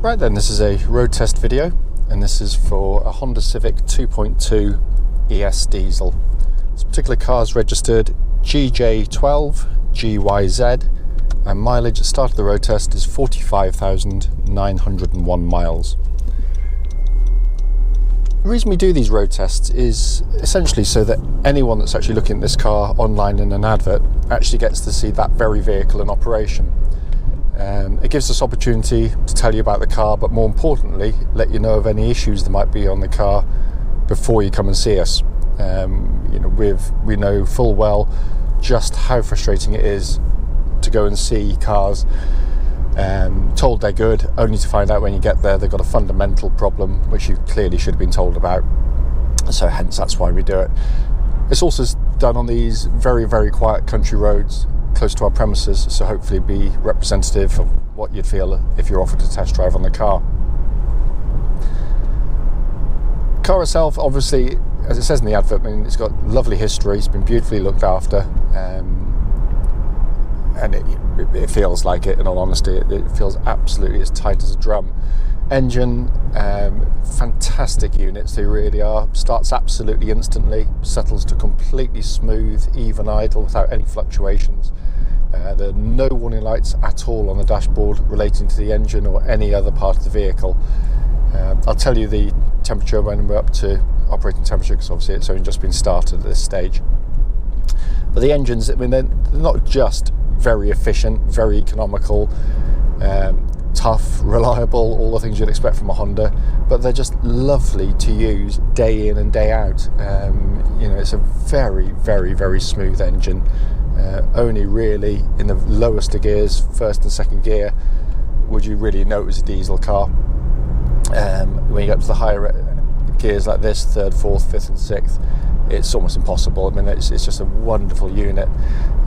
Right then, this is a road test video, and this is for a Honda Civic 2.2 ES diesel. This particular car is registered GJ12GYZ, and mileage at the start of the road test is 45,901 miles. The reason we do these road tests is essentially so that anyone that's actually looking at this car online in an advert actually gets to see that very vehicle in operation. It gives us opportunity to tell you about the car, but more importantly, let you know of any issues that might be on the car before you come and see us. We know full well just how frustrating it is to go and see cars told they're good, only to find out when you get there they've got a fundamental problem which you clearly should have been told about. So hence that's why we do it. It's also done on these very, very quiet country roads close to our premises, so hopefully be representative of what you'd feel if you're offered a test drive on the car. Car itself, obviously, as it says in the advert, I mean, it's got lovely history, it's been beautifully looked after, and it feels like it, in all honesty. It feels absolutely as tight as a drum. Engine, fantastic units, they really are. Starts absolutely instantly, settles to completely smooth, even idle without any fluctuations. There are no warning lights at all on the dashboard relating to the engine or any other part of the vehicle. I'll tell you the temperature when we're up to operating temperature, because obviously it's only just been started at this stage. But the engines, I mean, they're not just very efficient, very economical, tough, reliable, all the things you'd expect from a Honda, but they're just lovely to use day in and day out. It's a very, very, very smooth engine. Only really in the lowest of gears, first and second gear, would you really know it was a diesel car. When you get to the higher gears like this, third, fourth, fifth and sixth, it's almost impossible. I mean, it's just a wonderful unit,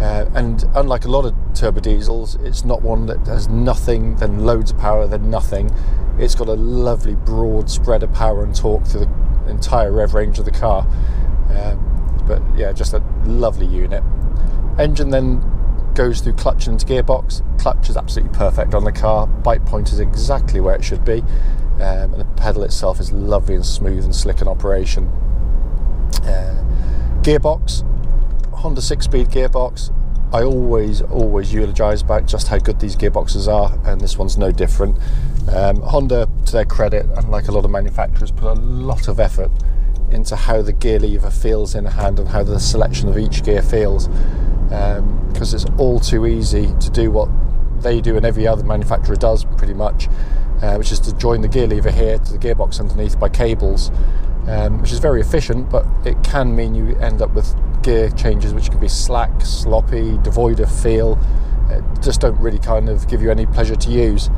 and unlike a lot of turbo diesels, it's not one that has nothing, then loads of power, then nothing. It's got a lovely broad spread of power and torque through the entire rev range of the car. But yeah, just a lovely unit. Engine then goes through clutch into gearbox. Clutch is absolutely perfect on the car. Bike point is exactly where it should be, and the pedal itself is lovely and smooth and slick in operation. Gearbox, Honda 6-speed gearbox. I always eulogise about just how good these gearboxes are, and this one's no different. Honda, to their credit, unlike a lot of manufacturers, put a lot of effort into how the gear lever feels in hand and how the selection of each gear feels, because it's all too easy to do what they do and every other manufacturer does pretty much, which is to join the gear lever here to the gearbox underneath by cables, which is very efficient, but it can mean you end up with gear changes which can be slack, sloppy, devoid of feel, just don't really kind of give you any pleasure to use,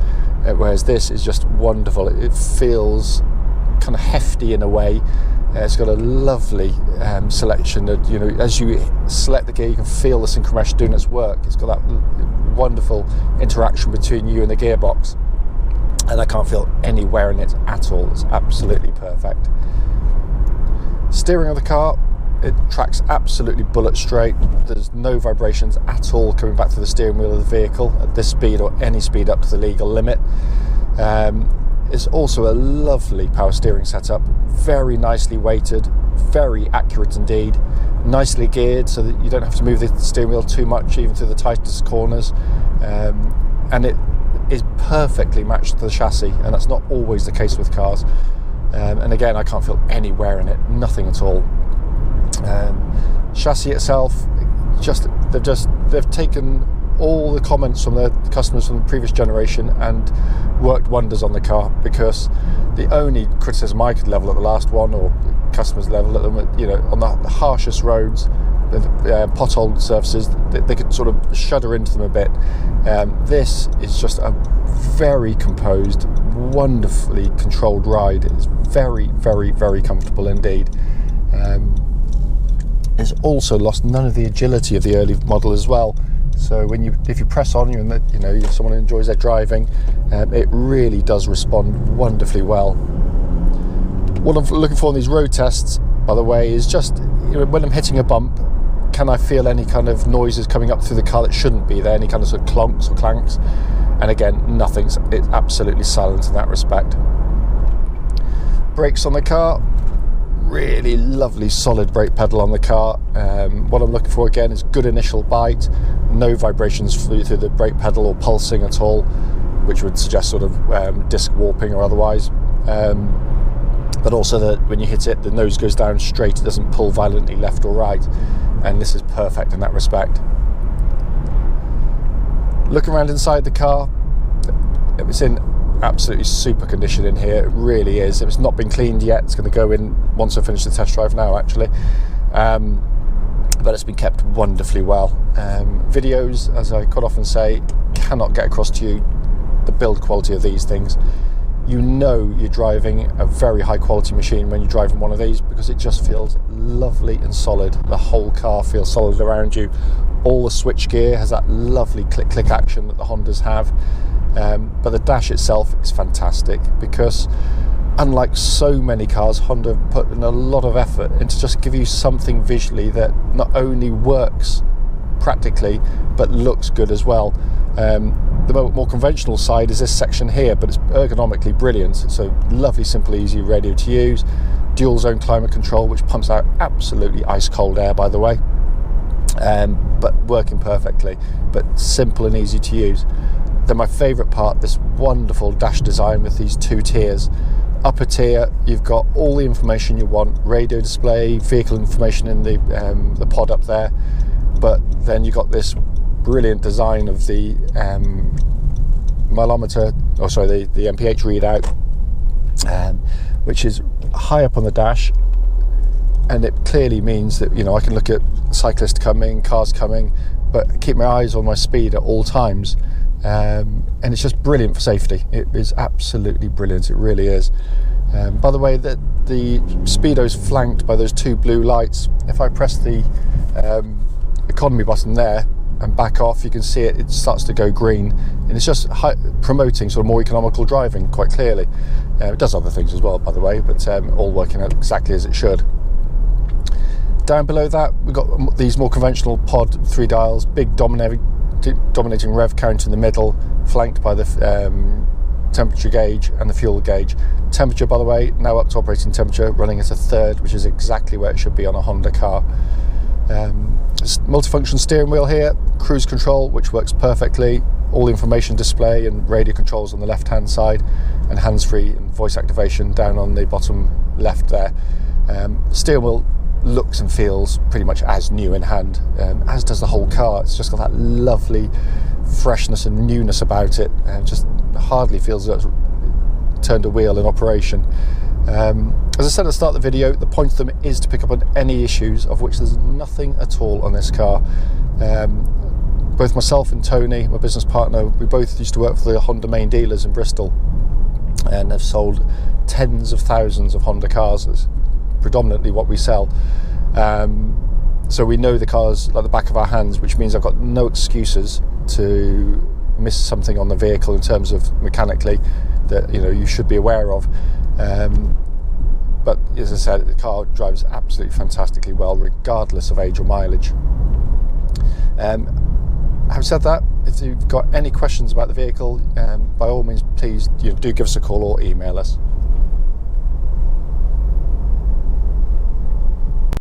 whereas this is just wonderful. It feels kind of hefty in a way. It's got a lovely selection of, as you select the gear, you can feel the synchromesh doing its work. It's got that wonderful interaction between you and the gearbox, and I can't feel any wear in it at all. It's absolutely perfect. Steering of the car, it tracks absolutely bullet straight. There's no vibrations at all coming back to the steering wheel of the vehicle at this speed or any speed up to the legal limit. It's also a lovely power steering setup, very nicely weighted, very accurate indeed, nicely geared so that you don't have to move the steering wheel too much even through the tightest corners, and it is perfectly matched to the chassis, and that's not always the case with cars. And again, I can't feel any wear in it, nothing at all. Chassis itself, they've taken all the comments from the customers from the previous generation and worked wonders on the car, because the only criticism I could level at the last one, or customers level at them, on the harshest roads, the potholed surfaces, they could sort of shudder into them a bit. This is just a very composed, wonderfully controlled ride. It's very, very, very comfortable indeed. It's also lost none of the agility of the early model as well. So if you press on, you're someone who enjoys their driving, it really does respond wonderfully well. What I'm looking for in these road tests, by the way, is just when I'm hitting a bump, can I feel any kind of noises coming up through the car that shouldn't be there, any kind of sort of clonks or clanks? And again, it's absolutely silent in that respect. Brakes on the car, really lovely solid brake pedal on the car. What I'm looking for again is good initial bite, no vibrations through the brake pedal or pulsing at all, which would suggest sort of disc warping or otherwise. But also that when you hit it, the nose goes down straight, it doesn't pull violently left or right, and this is perfect in that respect. Looking around inside the car, it's in absolutely super condition in here. It really is. It's not been cleaned yet. It's going to go in once I finish the test drive now, actually. But it's been kept wonderfully well. Videos, as I quite often say, cannot get across to you the build quality of these things. You know you're driving a very high quality machine when you're driving one of these, because it just feels lovely and solid. The whole car feels solid around you. All the switch gear has that lovely click action that the Hondas have. But the dash itself is fantastic, because unlike so many cars, Honda put in a lot of effort into just give you something visually that not only works practically but looks good as well. The more conventional side is this section here, but it's ergonomically brilliant. So lovely, simple, easy radio to use. Dual zone climate control, which pumps out absolutely ice cold air, by the way, but working perfectly, but simple and easy to use. Then my favourite part, this wonderful dash design with these two tiers. Upper tier, you've got all the information you want, radio display, vehicle information in the pod up there, but then you've got this brilliant design of the mileometer, the MPH readout, which is high up on the dash, and it clearly means that, you know, I can look at cyclists coming, cars coming, but keep my eyes on my speed at all times. And it's just brilliant for safety. It is absolutely brilliant, it really is. By the way, the speedo's flanked by those two blue lights. If I press the economy button there and back off, you can see it starts to go green, and it's just promoting sort of more economical driving quite clearly. It does other things as well, by the way, but all working out exactly as it should. Down below that, we've got these more conventional pod 3 dials, big dominating rev count in the middle, flanked by the temperature gauge and the fuel gauge. Temperature, by the way, now up to operating temperature, running at a 3rd, which is exactly where it should be on a Honda car. Multifunction steering wheel here, cruise control, which works perfectly, all the information display and radio controls on the left hand side, and hands-free and voice activation down on the bottom left there. Steering wheel looks and feels pretty much as new in hand, as does the whole car. It's just got that lovely freshness and newness about it. Just hardly feels that it's turned a wheel in operation. As I said at the start of the video, the point of them is to pick up on any issues, of which there's nothing at all on this car. Both myself and Tony, my business partner, we both used to work for the Honda main dealers in Bristol, and have sold tens of thousands of Honda cars. That's predominantly what we sell. So we know the cars like the back of our hands, which means I've got no excuses to miss something on the vehicle in terms of mechanically that, you know, you should be aware of. But as I said, the car drives absolutely fantastically well, regardless of age or mileage. Having said that, if you've got any questions about the vehicle, by all means, please do give us a call or email us.